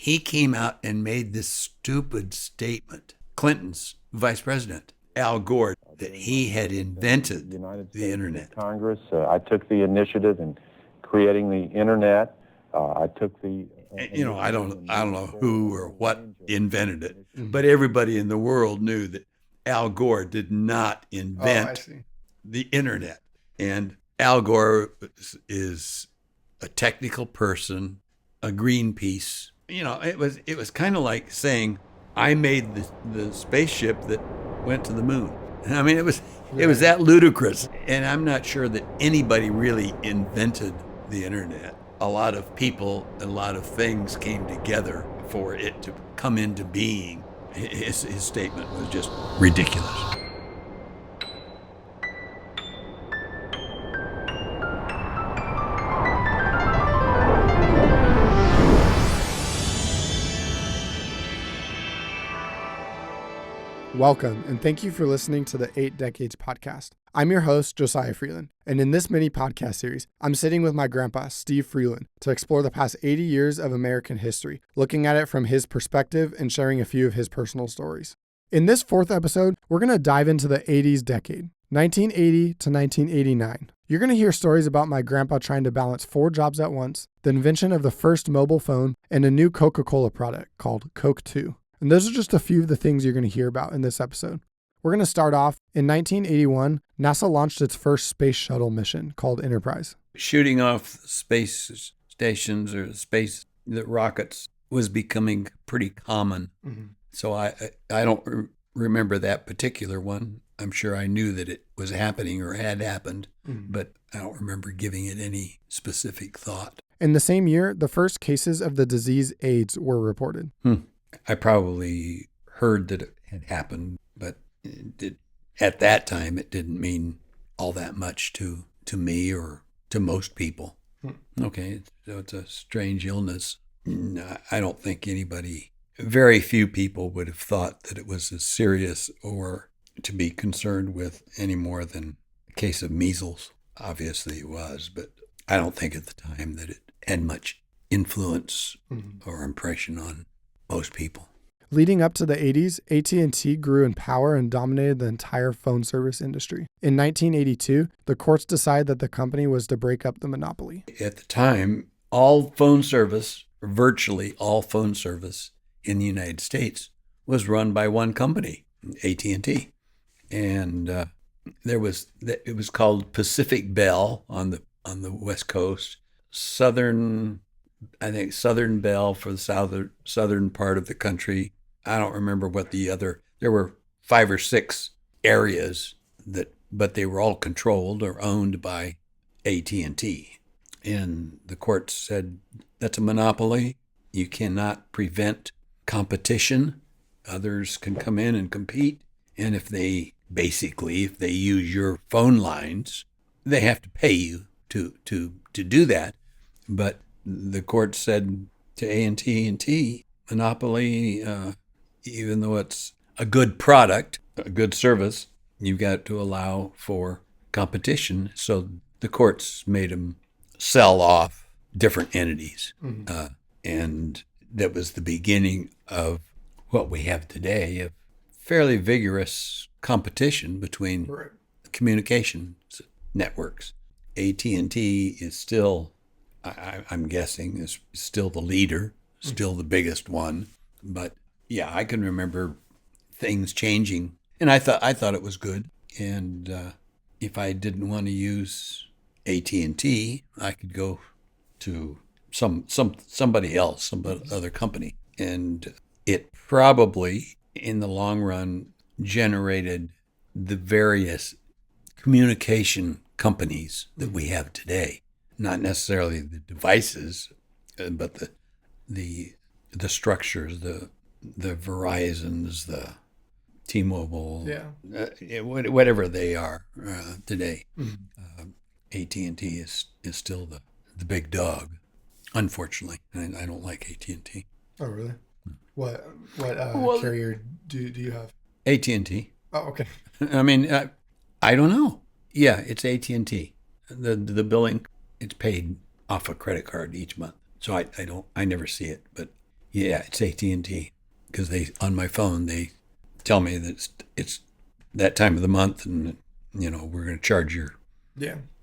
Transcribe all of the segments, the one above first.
he came out and made this stupid statement. Clinton's vice president, Al Gore, that he had invented the internet. Congress, I took the initiative in creating the internet. I took the. I don't know who or what invented it, but everybody in the world knew that Al Gore did not invent the internet. And Al Gore is a technical person, a Greenpeace. It was kind of like saying, I made the spaceship that went to the moon. I mean, it was that ludicrous. And I'm not sure that anybody really invented the internet. A lot of people, a lot of things came together for it to come into being. His statement was just ridiculous. Welcome, and thank you for listening to the 8 Decades podcast. I'm your host, Josiah Freeland, and in this mini podcast series, I'm sitting with my grandpa, Steve Freeland, to explore the past 80 years of American history, looking at it from his perspective and sharing a few of his personal stories. In this 4th episode, we're going to dive into the 80s decade, 1980 to 1989. You're going to hear stories about my grandpa trying to balance 4 jobs at once, the invention of the first mobile phone, and a new Coca-Cola product called Coke 2. And those are just a few of the things you're going to hear about in this episode. We're going to start off in 1981. NASA launched its first space shuttle mission called Enterprise. Shooting off space stations or the rockets was becoming pretty common. Mm-hmm. So I don't remember that particular one. I'm sure I knew that it was happening or had happened, but I don't remember giving it any specific thought. In the same year, the first cases of the disease AIDS were reported. I probably heard that it had happened, but at that time, it didn't mean all that much to me or to most people. Okay, so it's a strange illness. I don't think very few people would have thought that it was as serious or to be concerned with any more than a case of measles. Obviously it was, but I don't think at the time that it had much influence or impression on most people. Leading up to the 80s, AT&T grew in power and dominated the entire phone service industry. In 1982, the courts decided that the company was to break up the monopoly. At the time, virtually all phone service in the United States was run by one company, AT&T. And it was called Pacific Bell on the West Coast, Southern Bell for the southern part of the country. I don't remember there were 5 or 6 areas but they were all controlled or owned by AT&T. And the court said, that's a monopoly. You cannot prevent competition. Others can come in and compete. And if they use your phone lines, they have to pay you to do that. But the court said to AT&T, monopoly, even though it's a good product, a good service, you've got to allow for competition. So the courts made them sell off different entities. And that was the beginning of what we have today, of fairly vigorous competition between communication networks. AT&T is still, I'm guessing, is still the leader, still the biggest one. But yeah, I can remember things changing, and I thought it was good. And if I didn't want to use AT&T, I could go to somebody else, some other company, and it probably, in the long run, generated the various communication companies that we have today. Not necessarily the devices, but the structures, the Verizons, the T-Mobile, whatever they are today. AT&T is still the big dog, unfortunately. I don't like AT&T. Oh, really? What carrier do you have? AT&T. Oh, okay. I mean, I don't know. Yeah, it's AT&T. The billing, it's paid off a credit card each month. So I never see it. But Yeah, it's AT&T, because they on my phone they tell me that it's that time of the month, and we're going to charge your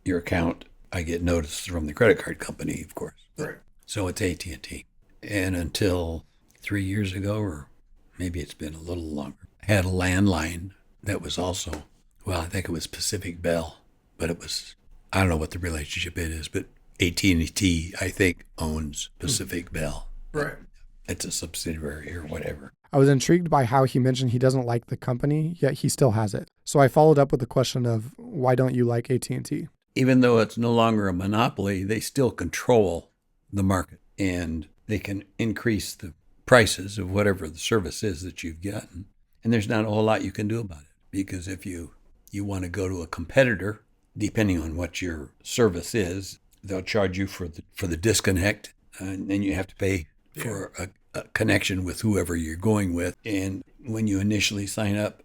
account. I get notice from the credit card company, of course. Right. So it's AT&T. And until 3 years ago, or maybe it's been a little longer, I had a landline that was also, well, I think it was Pacific Bell, but it was, I don't know what the relationship it is, but AT&T, I think, owns Pacific Bell. Right. It's a subsidiary or whatever. I was intrigued by how he mentioned he doesn't like the company, yet he still has it. So I followed up with the question of, why don't you like AT&T? Even though it's no longer a monopoly, they still control the market, and they can increase the prices of whatever the service is that you've gotten. And there's not a whole lot you can do about it, because if you want to go to a competitor, depending on what your service is, they'll charge you for the disconnect, and then you have to pay for a connection with whoever you're going with. And when you initially sign up,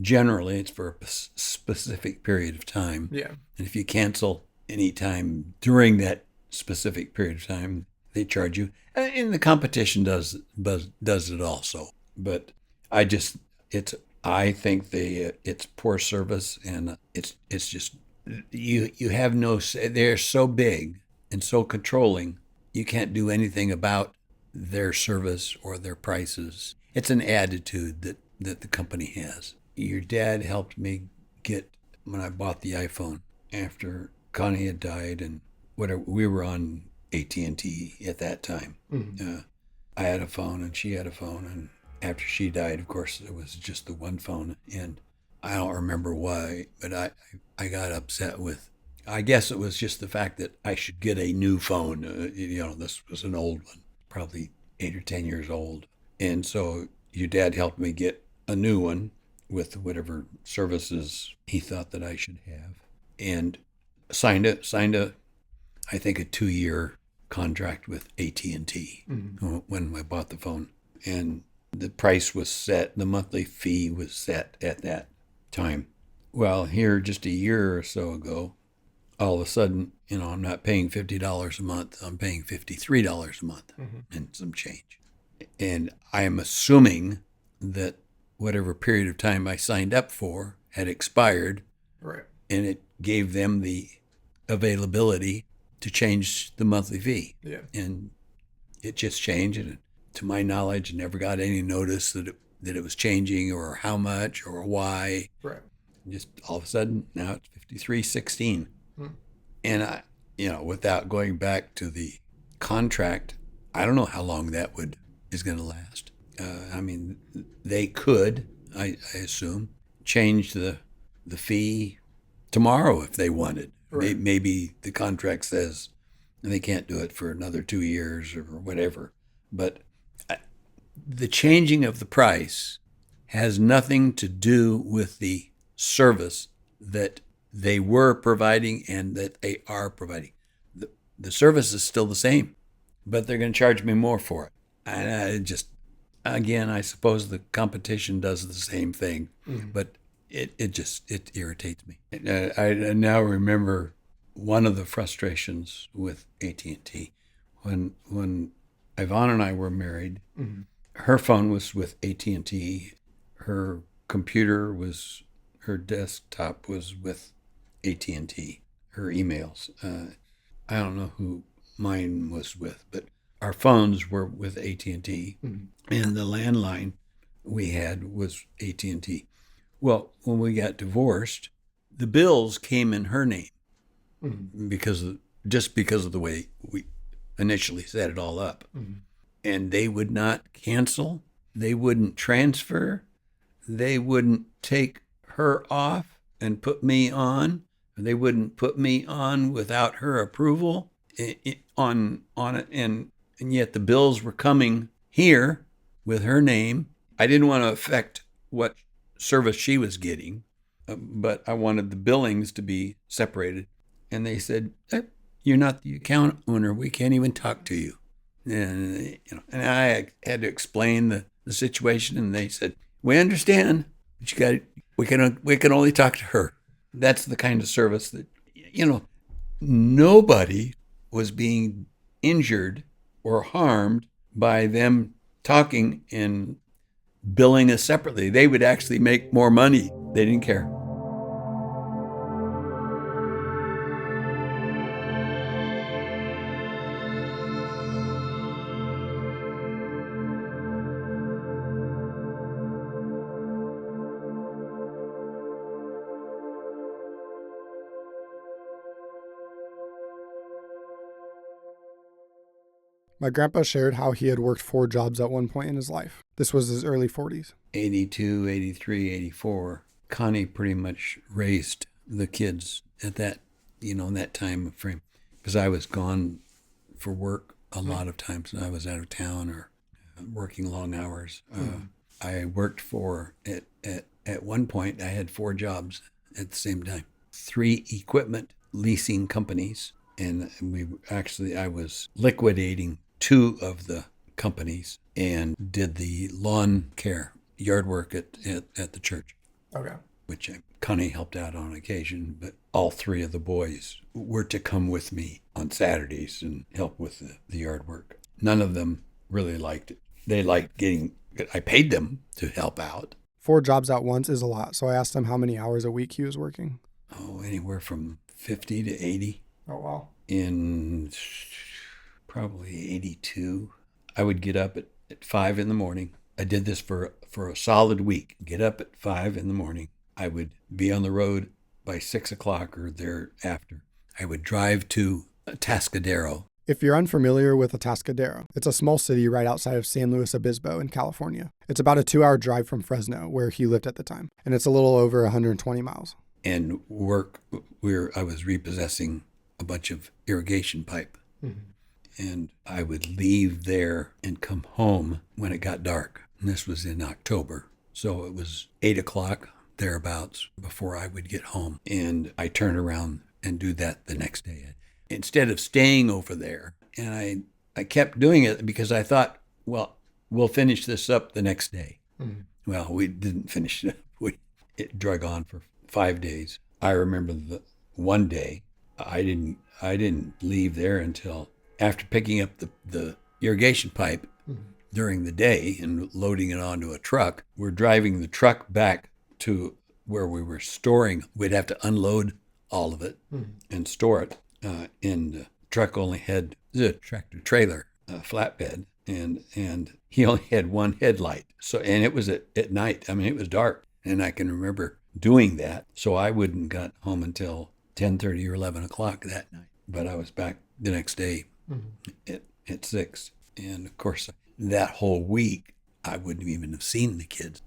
generally it's for a specific period of time. Yeah. And if you cancel any time during that specific period of time, they charge you. And the competition does it also. But I think it's poor service, and it's just you have no say. They're so big and so controlling, you can't do anything about their service or their prices. It's an attitude that the company has. Your dad helped me get, when I bought the iPhone after Connie had died, and whatever, we were on AT&T at that time. Mm-hmm. I had a phone and she had a phone, and after she died, of course, it was just the one phone, and I don't remember why, but I got upset with, I guess it was just the fact that I should get a new phone. This was an old one, probably 8 or 10 years old. And so your dad helped me get a new one with whatever services he thought that I should have, and signed a I think a 2-year contract with AT&T when I bought the phone. And the price was set, the monthly fee was set at that time. Well, here just a year or so ago, all of a sudden, I'm not paying $50 a month. I'm paying $53 a month and some change. And I am assuming that whatever period of time I signed up for had expired. Right. And it gave them the availability to change the monthly fee. Yeah. And it just changed. And to my knowledge, never got any notice that it was changing, or how much or why. Right. Just all of a sudden, now it's $53.16. And I, without going back to the contract, I don't know how long that is going to last. They could, I assume, change the fee tomorrow if they wanted. Right. Maybe the contract says they can't do it for another 2 years or whatever. But the changing of the price has nothing to do with the service that they were providing and that they are providing. The service is still the same, but they're going to charge me more for it. And I suppose the competition does the same thing, but it irritates me. I now remember one of the frustrations with AT&T when Yvonne and I were married. Her phone was with AT&T. Her desktop was with AT&T. Her emails. I don't know who mine was with, but our phones were with AT&T, and the landline we had was AT&T. Well, when we got divorced, the bills came in her name because of the way we initially set it all up. And they would not cancel. They wouldn't transfer. They wouldn't take her off and put me on. They wouldn't put me on without her approval on it. And yet the bills were coming here with her name. I didn't want to affect what service she was getting, but I wanted the billings to be separated. And they said, "You're not the account owner. We can't even talk to you." And I had to explain the situation, and they said, "We understand, but we can only talk to her." That's the kind of service that, nobody was being injured or harmed by them talking and billing us separately. They would actually make more money. They didn't care. My grandpa shared how he had worked 4 jobs at one point in his life. This was his early 40s. 82, 83, 84. Connie pretty much raised the kids at that, in that time frame. Because I was gone for work a lot of times. I was out of town or working long hours. I worked at one point, I had 4 jobs at the same time. 3 equipment leasing companies. And I was liquidating 2 of the companies and did the lawn care, yard work at the church. Okay. Which Connie helped out on occasion, but all 3 of the boys were to come with me on Saturdays and help with the yard work. None of them really liked it. They liked I paid them to help out. 4 jobs at once is a lot, so I asked him how many hours a week he was working. Oh, anywhere from 50 to 80. Oh, wow. In probably 82, I would get up at 5 in the morning. I did this for a solid week. Get up at 5 in the morning. I would be on the road by 6 o'clock or thereafter. I would drive to Atascadero. If you're unfamiliar with Atascadero, it's a small city right outside of San Luis Obispo in California. It's about a 2-hour drive from Fresno, where he lived at the time, and it's a little over 120 miles. And I was repossessing a bunch of irrigation pipe. Mm-hmm. And I would leave there and come home when it got dark. And this was in October. So it was 8 o'clock, thereabouts, before I would get home. And I turned around and do that the next day. Instead of staying over there, and I kept doing it because I thought, well, we'll finish this up the next day. Mm-hmm. Well, we didn't finish it. It drug on for 5 days. I remember the one day I didn't leave there until after picking up the irrigation pipe during the day and loading it onto a truck. We're driving the truck back to where we were storing. We'd have to unload all of it and store it. And the truck only had a tractor trailer, flatbed, and he only had one headlight. And it was at night. I mean, it was dark, and I can remember doing that. So I wouldn't got home until 10:30 or 11 o'clock that night. But I was back the next day at 6. And of course, that whole week, I wouldn't even have seen the kids.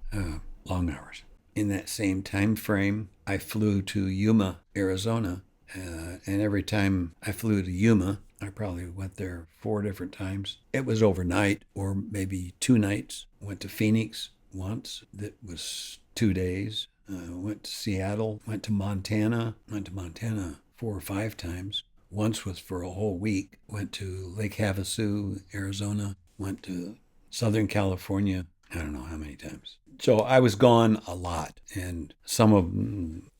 Long hours. In that same time frame, I flew to Yuma, Arizona. And every time I flew to Yuma, I probably went there 4 different times. It was overnight or maybe 2 nights. Went to Phoenix once. That was 2 days. Went to Seattle. Went to Montana. 4 or 5 times. Once was for a whole week. Went to Lake Havasu, Arizona. Went to Southern California. I don't know how many times. So I was gone a lot, and some of them,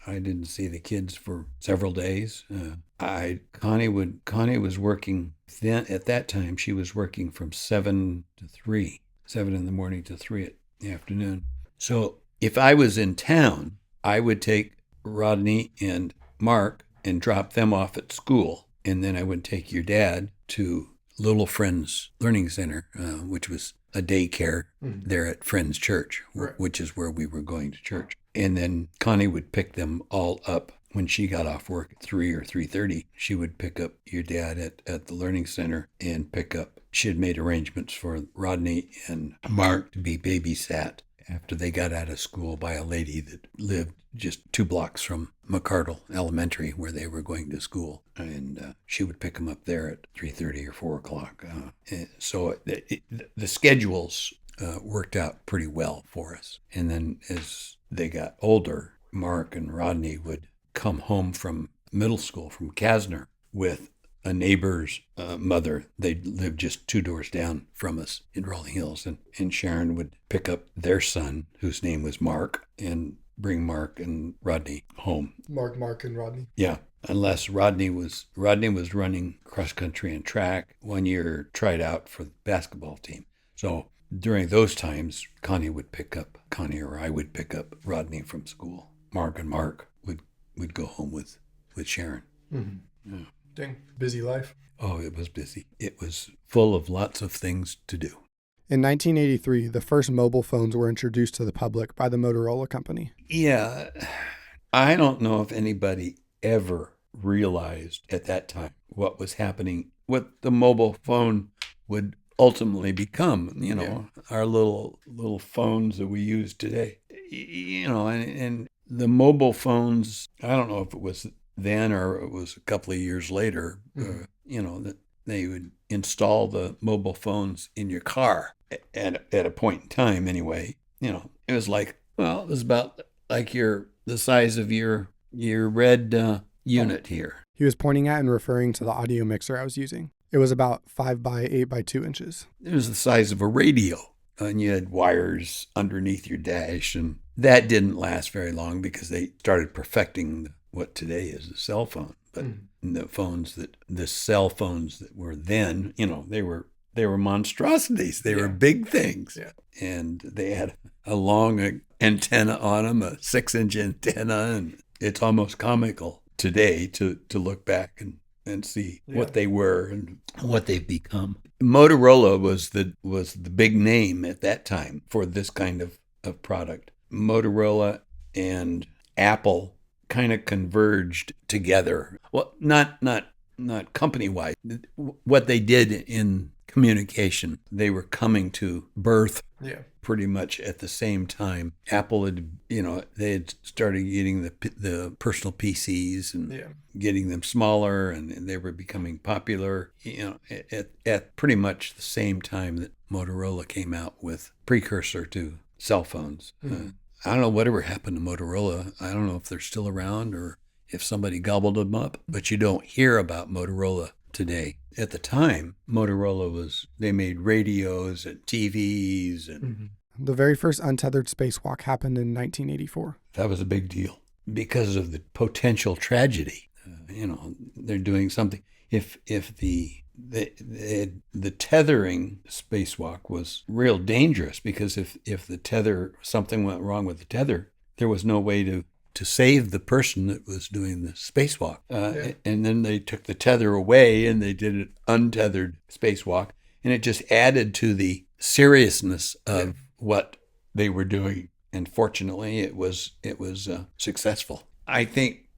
I didn't see the kids for several days. Connie was working then. At that time, she was working from 7 to 3, 7 in the morning to 3 in the afternoon. So if I was in town, I would take Rodney and Mark and drop them off at school, and then I would take your dad to Little Friends Learning Center, which was a daycare there at Friends Church, which is where we were going to church. And then Connie would pick them all up when she got off work at 3 or 3:30. She would pick up your dad at the Learning Center and she had made arrangements for Rodney and Mark to be babysat after they got out of school by a lady that lived just 2 blocks from McCardle Elementary, where they were going to school. And she would pick them up there at 3:30 or 4 o'clock. So the schedules worked out pretty well for us. And then as they got older, Mark and Rodney would come home from middle school, from Kasner, with a neighbor's mother. They lived just 2 doors down from us in Rolling Hills. And Sharon would pick up their son, whose name was Mark, and bring Mark and Rodney home. Mark, and Rodney. Yeah, unless Rodney was running cross country and track. 1 year tried out for the basketball team. So during those times, Connie or I would pick up Rodney from school. Mark would go home with Sharon. Mm-hmm. Yeah. Dang, busy life. Oh, it was busy. It was full of lots of things to do. In 1983, the first mobile phones were introduced to the public by the Motorola company. Yeah, I don't know if anybody ever realized at that time what was happening, what the mobile phone would ultimately become, our little phones that we use today. And the mobile phones, I don't know if it was then or it was a couple of years later, that they would install the mobile phones in your car at a point in time anyway. It was like, well, it was about like the size of your red unit here. He was pointing at and referring to the audio mixer I was using. It was about 5 by 8 by 2 inches. It was the size of a radio, and you had wires underneath your dash, and that didn't last very long because they started perfecting what today is a cell phone. But the cell phones that were then, they were monstrosities. They were big things. Yeah. And they had a long antenna on them, a 6-inch antenna, and it's almost comical today to look back and see what they were and what they've become. Motorola was the big name at that time for this kind of product. Motorola and Apple kind of converged together. Well, not company-wide. What they did in communication, they were coming to birth pretty much at the same time. Apple had, they had started getting the personal PCs and getting them smaller, and they were becoming popular, at pretty much the same time that Motorola came out with precursor to cell phones. I don't know whatever happened to Motorola. I don't know if they're still around or if somebody gobbled them up, but you don't hear about Motorola today. At the time, they made radios and TVs. And The very first untethered spacewalk happened in 1984. That was a big deal because of the potential tragedy. They're doing something. If the tethering spacewalk was real dangerous, because if something went wrong with the tether, there was no way to save the person that was doing the spacewalk. And then they took the tether away and they did an untethered spacewalk, and it just added to the seriousness of what they were doing. And fortunately, it was successful. I think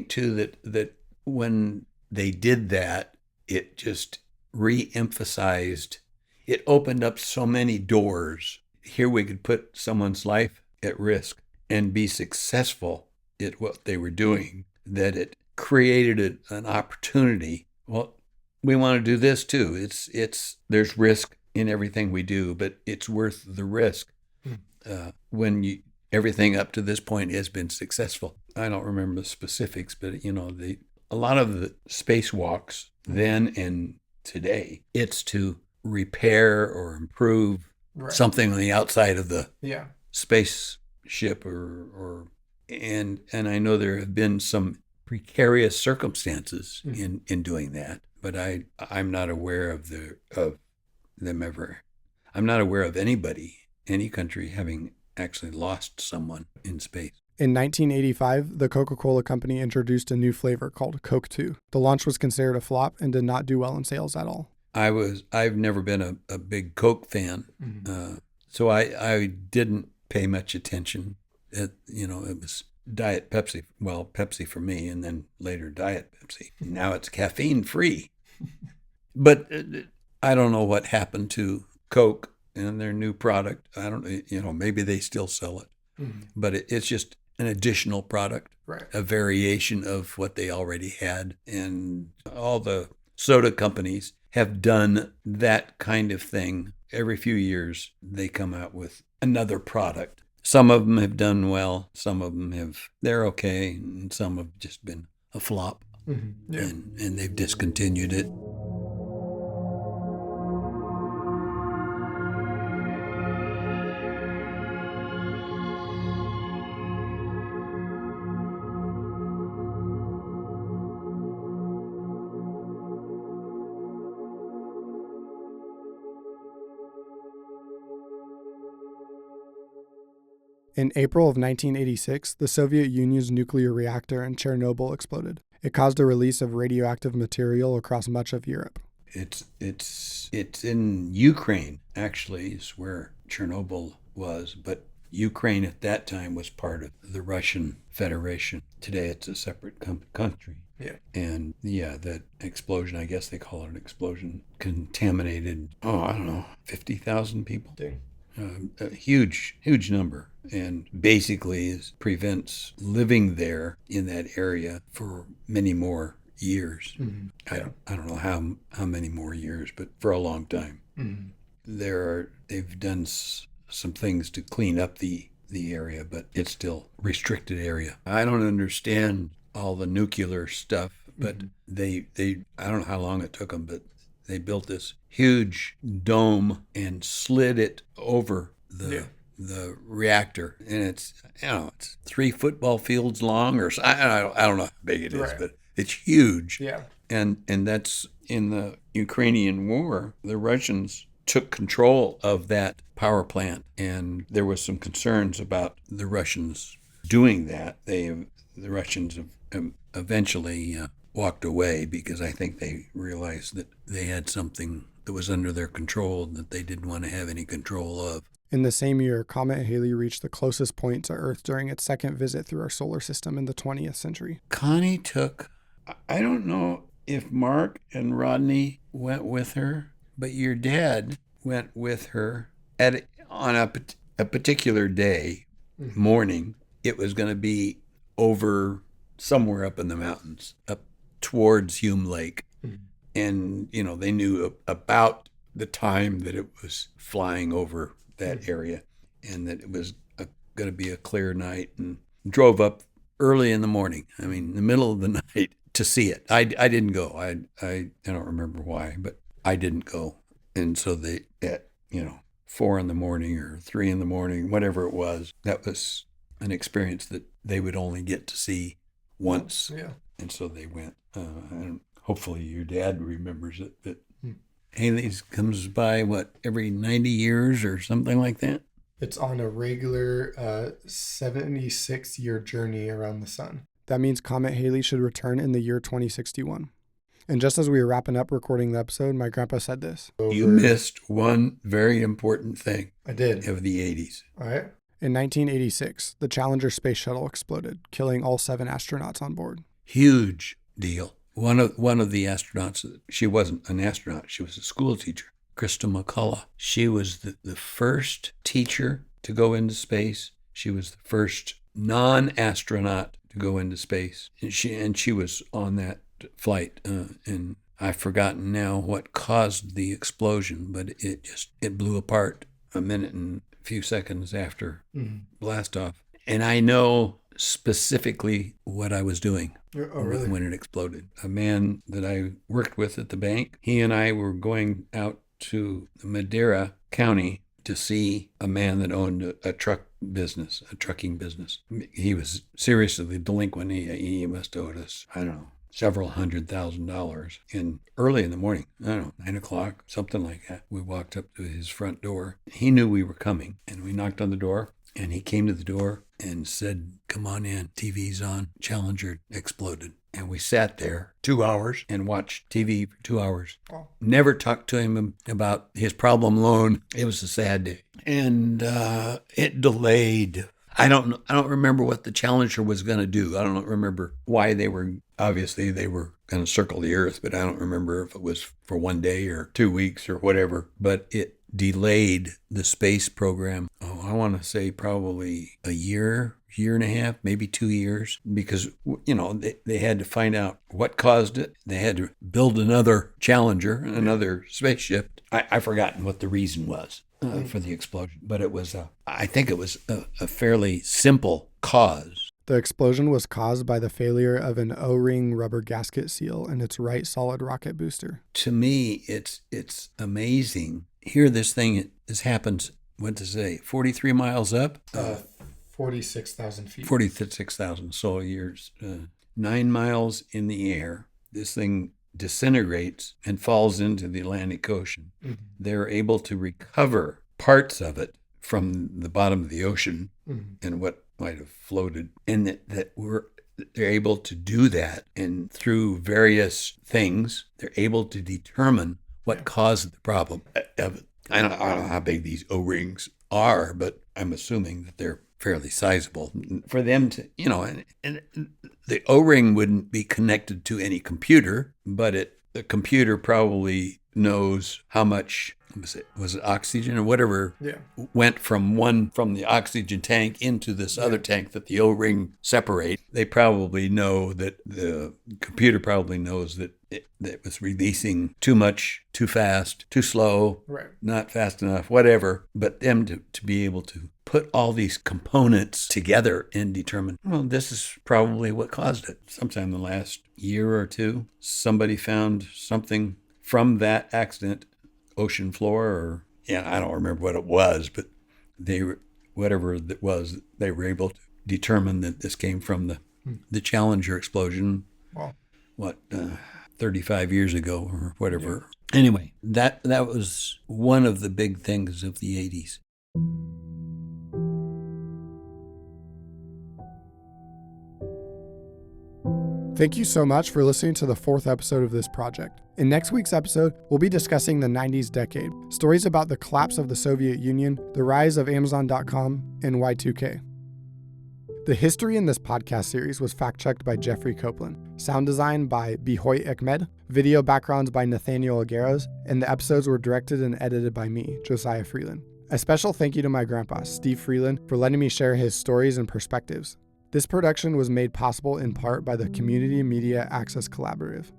too that when they did that, it just re-emphasized. It opened up so many doors. Here we could put someone's life at risk and be successful at what they were doing, that it created an opportunity. Well, we want to do this too. There's risk in everything we do, but it's worth the risk when everything up to this point has been successful. I don't remember the specifics, but a lot of the spacewalks then and today, it's to repair or improve something on the outside of the spaceship and I know there have been some precarious circumstances in doing that, but I'm not aware of them ever. I'm not aware of any country having actually lost someone in space. In 1985, the Coca-Cola company introduced a new flavor called Coke 2. The launch was considered a flop and did not do well in sales at all. I've never been a big Coke fan, so I didn't pay much attention. It was Diet Pepsi. Well, Pepsi for me, and then later Diet Pepsi. Now it's caffeine free. But I don't know what happened to Coke and their new product. I don't. Maybe they still sell it, but it's just an additional product, a variation of what they already had. And all the soda companies have done that kind of thing. Every few years, they come out with another product. Some of them have done well. Some of them they're okay. And some have just been a flop. And they've discontinued it. In April of 1986, the Soviet Union's nuclear reactor in Chernobyl exploded. It caused a release of radioactive material across much of Europe. It's in Ukraine, actually, is where Chernobyl was, but Ukraine at that time was part of the Russian Federation. Today it's a separate country. Yeah. And that explosion, I guess they call it an explosion, contaminated, I don't know, 50,000 people. Dang. A huge number, and basically prevents living there in that area for many more years. Mm-hmm. I don't know how many more years, but for a long time. Mm-hmm. They've done some things to clean up the area, but it's still restricted area. I don't understand all the nuclear stuff, but they I don't know how long it took them, but they built this huge dome and slid it over the reactor, and it's 3 football fields long, or I don't know how big it is, Right. but it's huge. Yeah. And that's in the Ukrainian war. The Russians took control of that power plant, and there was some concerns about the Russians doing that. The Russians have eventually walked away because I think they realized that they had something that was under their control that they didn't want to have any control of. In the same year, Comet Halley reached the closest point to Earth during its second visit through our solar system in the 20th century. Connie I don't know if Mark and Rodney went with her, but your dad went with her on a particular day, morning. It was going to be over somewhere up in the mountains, up towards Hume Lake. And, they knew about the time that it was flying over that area and that it was going to be a clear night, and drove up early in the morning. I mean, the middle of the night to see it. I didn't go. I don't remember why, but I didn't go. And so at 4 in the morning or 3 in the morning, whatever it was, that was an experience that they would only get to see once. Yeah. And so they went. And hopefully your dad remembers it. But Halley's comes by, every 90 years or something like that? It's on a regular 76-year journey around the sun. That means Comet Halley should return in the year 2061. And just as we were wrapping up recording the episode, my grandpa said this. You missed one very important thing. I did. Of the 80s. All right. In 1986, the Challenger space shuttle exploded, killing all 7 astronauts on board. Huge deal. One of the astronauts, she wasn't an astronaut, she was a school teacher, Krista McCullough. She was the first teacher to go into space. She was the first non-astronaut to go into space. And she was on that flight. And I've forgotten now what caused the explosion, but it blew apart a minute and a few seconds after blast off. And I know specifically what I was doing when it exploded. A man that I worked with at the bank, he and I were going out to Madera County to see a man that owned a trucking business. He was seriously delinquent. He must have owed us, I don't know, several $100,000. And early in the morning, I don't know, 9 o'clock, something like that, we walked up to his front door. He knew we were coming, and we knocked on the door. And he came to the door and said, "Come on in, TV's on, Challenger exploded." And we sat there 2 hours and watched TV for 2 hours. Oh. Never talked to him about his problem loan. It was a sad day. And it delayed. I don't remember what the Challenger was going to do. I don't remember why obviously they were going to circle the Earth, but I don't remember if it was for 1 day or 2 weeks or whatever. But it delayed the space program, I want to say probably a year and a half, maybe 2 years, because, they had to find out what caused it. They had to build another Challenger, another spaceship. I've forgotten what the reason was for the explosion, but I think it was a fairly simple cause. The explosion was caused by the failure of an O-ring rubber gasket seal in its right solid rocket booster. To me, it's amazing. Here, this happens, 43 miles up? 46,000 feet. 46,000 solar years. 9 miles in the air. This thing disintegrates and falls into the Atlantic Ocean. Mm-hmm. They're able to recover parts of it from the bottom of the ocean and what might have floated, and they're able to do that, and through various things, they're able to determine what caused the problem. I don't know how big these O-rings are, but I'm assuming that they're fairly sizable for them to, and the O-ring wouldn't be connected to any computer, but the computer probably knows how much, was it oxygen or whatever, went from the oxygen tank into this other tank that the O-ring separate. They probably know that the computer probably knows that it was releasing too much, too fast, too slow, not fast enough, whatever. But them to be able to put all these components together and determine, well, this is probably what caused it. Sometime in the last year or two, somebody found something from that accident, ocean floor, or I don't remember what it was, but whatever it was, they were able to determine that this came from the Challenger explosion. Wow. 35 years ago or whatever. Yeah. Anyway, that was one of the big things of the 80s. Thank you so much for listening to the 4th episode of this project. In next week's episode, we'll be discussing the 90s decade, stories about the collapse of the Soviet Union, the rise of Amazon.com, and Y2K. The history in this podcast series was fact-checked by Jeffrey Copeland, sound design by Bijoy Ahmed, video backgrounds by Nathaniel Agueros, and the episodes were directed and edited by me, Josiah Freeland. A special thank you to my grandpa, Steve Freeland, for letting me share his stories and perspectives. This production was made possible in part by the Community Media Access Collaborative.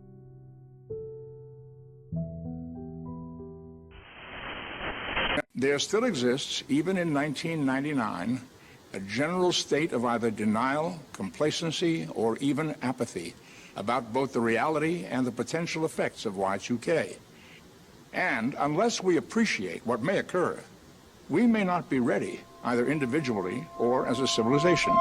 There still exists, even in 1999, a general state of either denial, complacency, or even apathy about both the reality and the potential effects of Y2K. And unless we appreciate what may occur, we may not be ready, either individually or as a civilization.